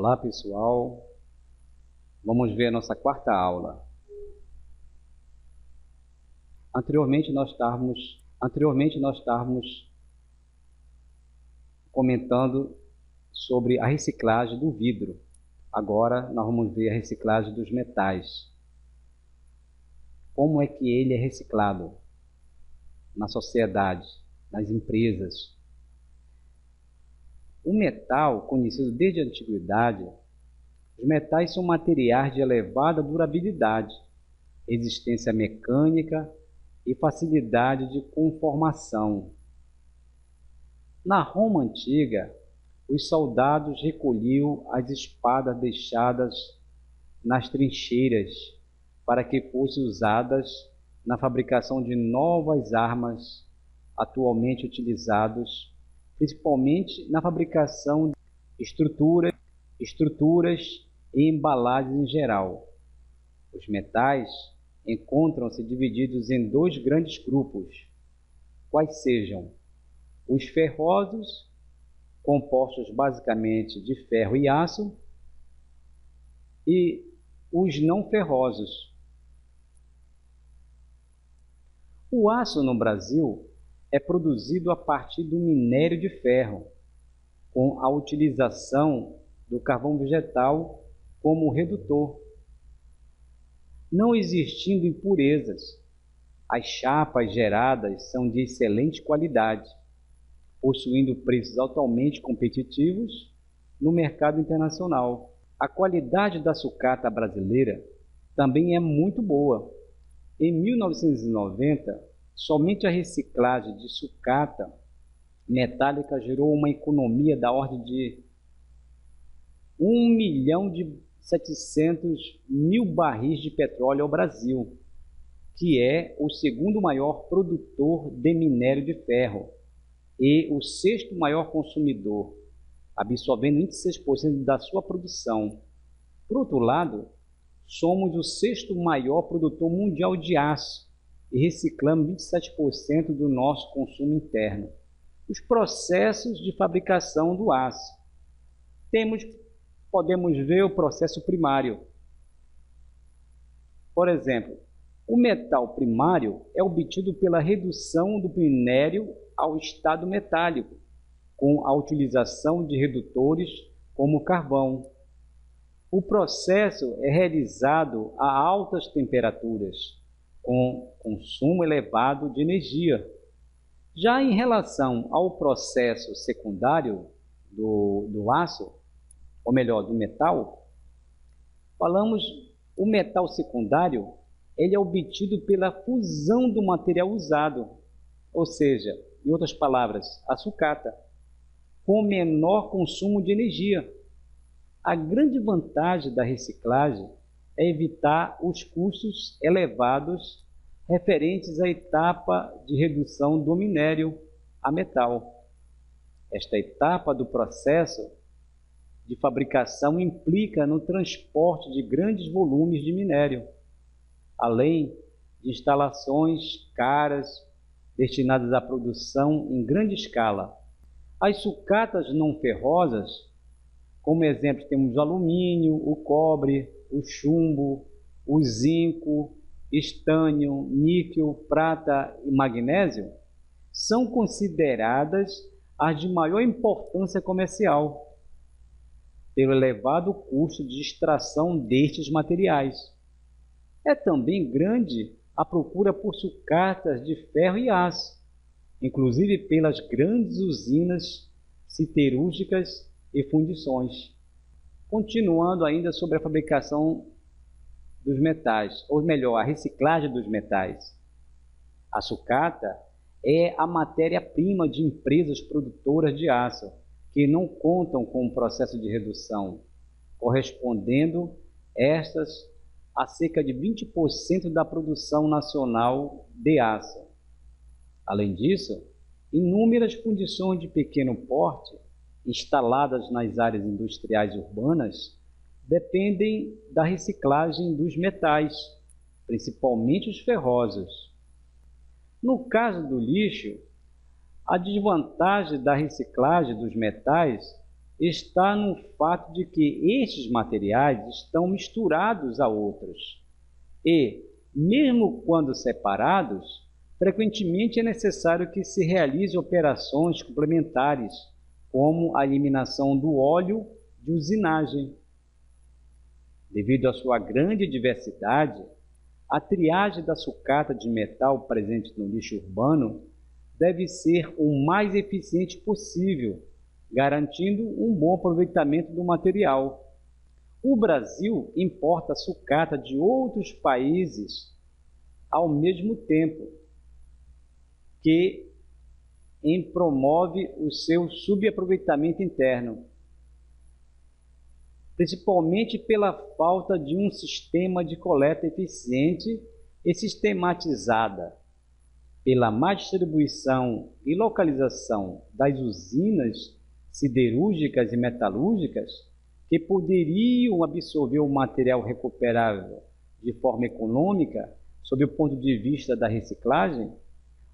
Olá pessoal, vamos ver a nossa quarta aula. Anteriormente nós estávamos comentando sobre a reciclagem do vidro. Agora nós vamos ver a reciclagem dos metais. Como é que ele é reciclado na sociedade, nas empresas? O metal, conhecido desde a antiguidade, os metais são materiais de elevada durabilidade, resistência mecânica e facilidade de conformação. Na Roma antiga, os soldados recolhiam as espadas deixadas nas trincheiras para que fossem usadas na fabricação de novas armas atualmente utilizadas, principalmente na fabricação de estruturas e embalagens em geral. Os metais encontram-se divididos em dois grandes grupos, quais sejam os ferrosos, compostos basicamente de ferro e aço, e os não ferrosos. O aço no Brasil é produzido a partir do minério de ferro, com a utilização do carvão vegetal como redutor. Não existindo impurezas, as chapas geradas são de excelente qualidade, possuindo preços altamente competitivos no mercado internacional. A qualidade da sucata brasileira também é muito boa. Em 1990, somente a reciclagem de sucata metálica gerou uma economia da ordem de 1.700.000 barris de petróleo ao Brasil, que é o segundo maior produtor de minério de ferro e o sexto maior consumidor, absorvendo 26% da sua produção. Por outro lado, somos o sexto maior produtor mundial de aço e reciclamos 27% do nosso consumo interno. Os processos de fabricação do aço. Podemos ver o processo primário. Por exemplo, o metal primário é obtido pela redução do minério ao estado metálico, com a utilização de redutores como carvão. O processo é realizado a altas temperaturas, com consumo elevado de energia. Já em relação ao processo secundário do aço, ou melhor, do metal, o metal secundário, ele é obtido pela fusão do material usado, ou seja, em outras palavras, a sucata, com menor consumo de energia. A grande vantagem da reciclagem é evitar os custos elevados referentes à etapa de redução do minério a metal. Esta etapa do processo de fabricação implica no transporte de grandes volumes de minério, além de instalações caras destinadas à produção em grande escala. As sucatas não ferrosas, como exemplo, temos o alumínio, o cobre, o chumbo, o zinco, estânio, níquel, prata e magnésio, são consideradas as de maior importância comercial, pelo elevado custo de extração destes materiais. É também grande a procura por sucatas de ferro e aço, inclusive pelas grandes usinas siderúrgicas e fundições. Continuando ainda sobre a fabricação dos metais, ou melhor, a reciclagem dos metais. A sucata é a matéria-prima de empresas produtoras de aço, que não contam com o processo de redução, correspondendo estas a cerca de 20% da produção nacional de aço. Além disso, inúmeras fundições de pequeno porte, instaladas nas áreas industriais urbanas, dependem da reciclagem dos metais, principalmente os ferrosos. No caso do lixo, a desvantagem da reciclagem dos metais está no fato de que estes materiais estão misturados a outros e, mesmo quando separados, frequentemente é necessário que se realize operações complementares, como a eliminação do óleo de usinagem. Devido à sua grande diversidade, a triagem da sucata de metal presente no lixo urbano deve ser o mais eficiente possível, garantindo um bom aproveitamento do material. O Brasil importa sucata de outros países ao mesmo tempo que promove o seu subaproveitamento interno, principalmente pela falta de um sistema de coleta eficiente e sistematizada, pela má distribuição e localização das usinas siderúrgicas e metalúrgicas, que poderiam absorver o material recuperável de forma econômica, sob o ponto de vista da reciclagem,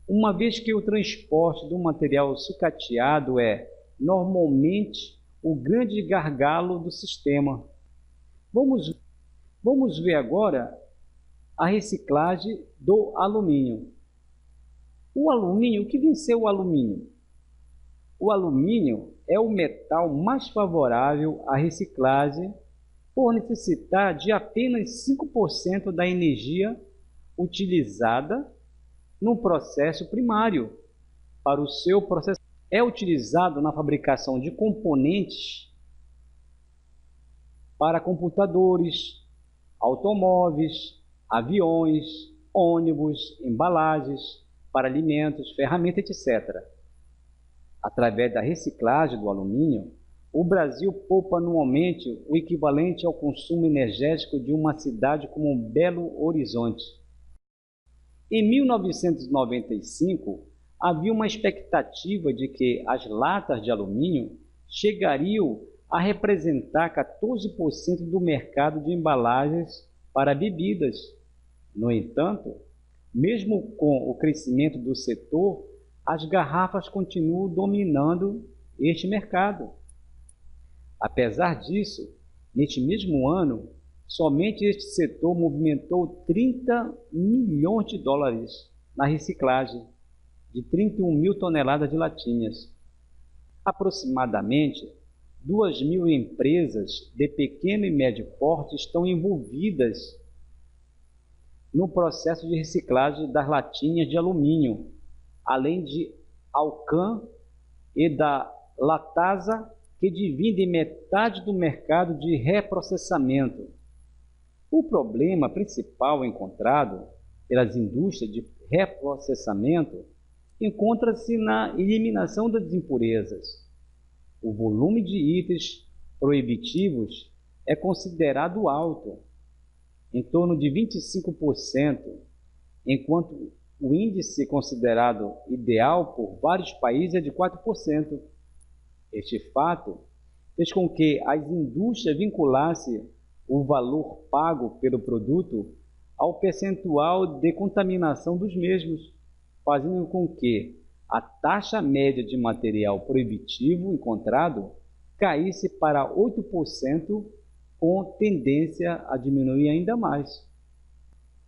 uma vez que o transporte do material sucateado é, normalmente, o grande gargalo do sistema. Vamos ver agora a reciclagem do alumínio. O que vem ser o alumínio? O alumínio é o metal mais favorável à reciclagem por necessitar de apenas 5% da energia utilizada no processo primário. Para o seu processo, é utilizado na fabricação de componentes para computadores, automóveis, aviões, ônibus, embalagens, para alimentos, ferramentas, etc. Através da reciclagem do alumínio, o Brasil poupa anualmente o equivalente ao consumo energético de uma cidade como Belo Horizonte. Em 1995, havia uma expectativa de que as latas de alumínio chegariam a representar 14% do mercado de embalagens para bebidas. No entanto, mesmo com o crescimento do setor, as garrafas continuam dominando este mercado. Apesar disso, neste mesmo ano, somente este setor movimentou 30 milhões de dólares na reciclagem de 31 mil toneladas de latinhas. Aproximadamente 2.000 empresas de pequeno e médio porte estão envolvidas no processo de reciclagem das latinhas de alumínio, além de Alcan e da Latasa, que dividem metade do mercado de reprocessamento. O problema principal encontrado pelas indústrias de reprocessamento encontra-se na eliminação das impurezas. O volume de itens proibitivos é considerado alto, em torno de 25%, enquanto o índice considerado ideal por vários países é de 4%. Este fato fez com que as indústrias vinculassem o valor pago pelo produto ao percentual de contaminação dos mesmos, fazendo com que a taxa média de material proibitivo encontrado caísse para 8%, com tendência a diminuir ainda mais.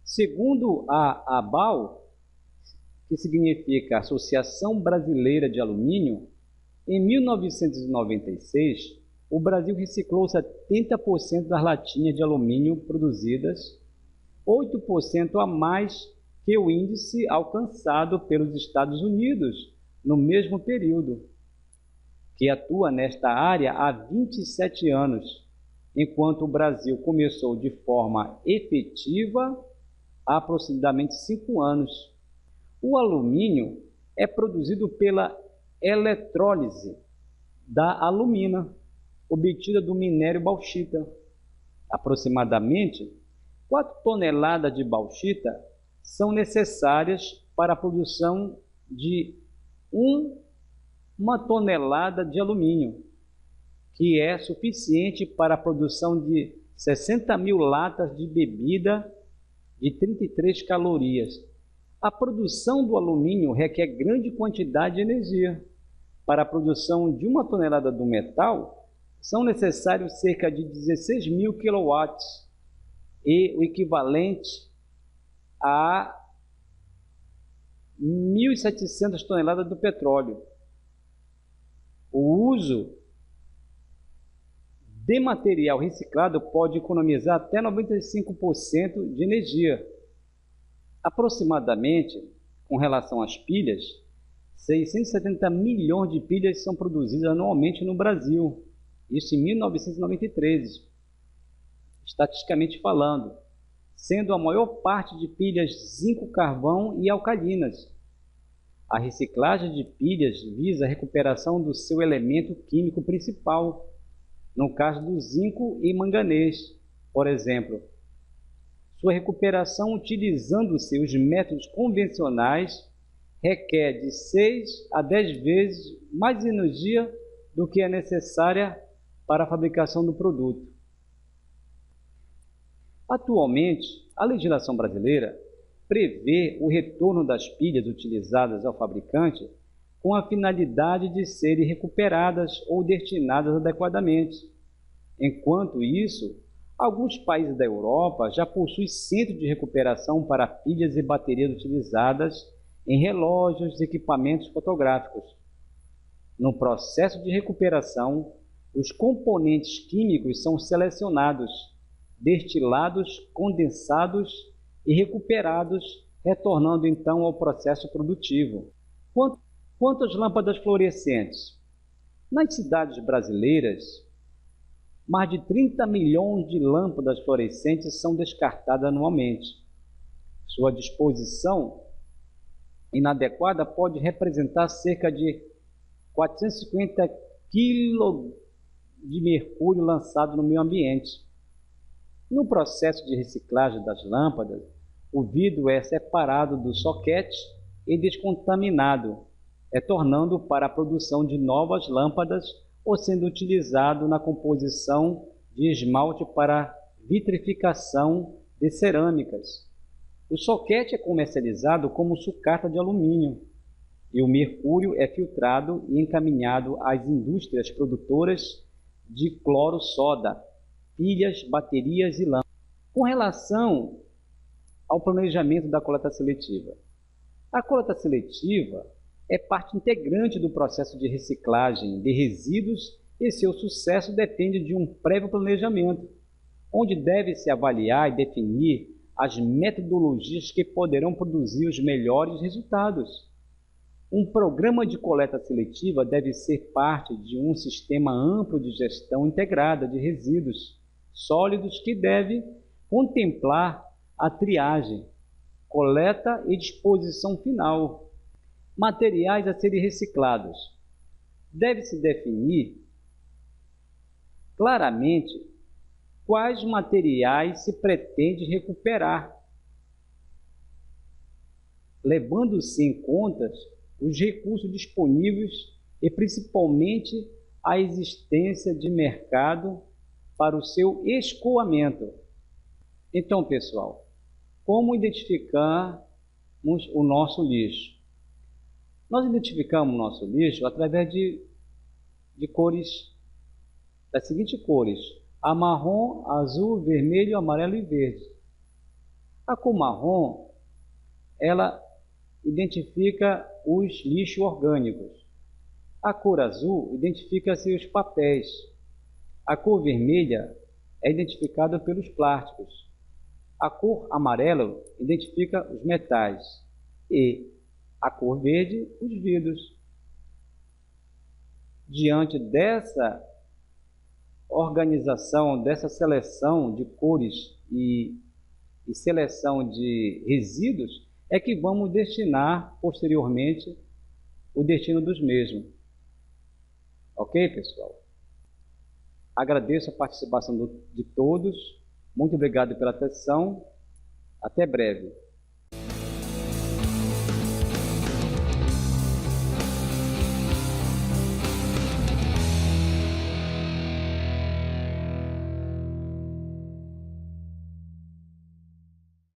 Segundo a ABAL, que significa Associação Brasileira de Alumínio, em 1996, o Brasil reciclou 70% das latinhas de alumínio produzidas, 8% a mais que o índice alcançado pelos Estados Unidos no mesmo período, que atua nesta área há 27 anos, enquanto o Brasil começou de forma efetiva há aproximadamente 5 anos. O alumínio é produzido pela eletrólise da alumina, obtida do minério bauxita. Aproximadamente 4 toneladas de bauxita são necessárias para a produção de 1 tonelada de alumínio, que é suficiente para a produção de 60 mil latas de bebida de 33 calorias. A produção do alumínio requer grande quantidade de energia. Para a produção de 1 tonelada do metal, são necessários cerca de 16.000 quilowatts e o equivalente a 1.700 toneladas do petróleo. O uso de material reciclado pode economizar até 95% de energia. Aproximadamente, com relação às pilhas, 670 milhões de pilhas são produzidas anualmente no Brasil, isso em 1993, estatisticamente falando, sendo a maior parte de pilhas zinco-carvão e alcalinas. A reciclagem de pilhas visa a recuperação do seu elemento químico principal, no caso do zinco e manganês, por exemplo. Sua recuperação utilizando-se os métodos convencionais requer de 6 a 10 vezes mais energia do que é necessária para a fabricação do produto. Atualmente, a legislação brasileira prevê o retorno das pilhas utilizadas ao fabricante com a finalidade de serem recuperadas ou destinadas adequadamente. Enquanto isso, alguns países da Europa já possuem centros de recuperação para pilhas e baterias utilizadas em relógios e equipamentos fotográficos. No processo de recuperação, os componentes químicos são selecionados, destilados, condensados e recuperados, retornando então ao processo produtivo. Quanto às lâmpadas fluorescentes, nas cidades brasileiras, mais de 30 milhões de lâmpadas fluorescentes são descartadas anualmente. Sua disposição inadequada pode representar cerca de 450 kg de mercúrio lançado no meio ambiente. No processo de reciclagem das lâmpadas, o vidro é separado do soquete e descontaminado, retornando para a produção de novas lâmpadas ou sendo utilizado na composição de esmalte para vitrificação de cerâmicas. O soquete é comercializado como sucata de alumínio e o mercúrio é filtrado e encaminhado às indústrias produtoras de cloro-soda, pilhas, baterias e lâmpadas. Com relação ao planejamento da coleta seletiva, a coleta seletiva é parte integrante do processo de reciclagem de resíduos e seu sucesso depende de um prévio planejamento, onde deve-se avaliar e definir as metodologias que poderão produzir os melhores resultados. Um programa de coleta seletiva deve ser parte de um sistema amplo de gestão integrada de resíduos sólidos que deve contemplar a triagem, coleta e disposição final. Materiais a serem reciclados. Deve-se definir claramente quais materiais se pretende recuperar, levando-se em conta os recursos disponíveis e principalmente a existência de mercado para o seu escoamento. Então, pessoal, como identificarmos o nosso lixo? Nós identificamos o nosso lixo através de cores, das seguintes cores: a marrom, azul, vermelho, amarelo e verde. A cor marrom, ela identifica os lixos orgânicos. A cor azul identifica-se os papéis. A cor vermelha é identificada pelos plásticos. A cor amarela identifica os metais. E a cor verde, os vidros. Diante dessa organização, dessa seleção de cores e seleção de resíduos, é que vamos destinar posteriormente o destino dos mesmos. Ok, pessoal? Agradeço a participação de todos. Muito obrigado pela atenção. Até breve.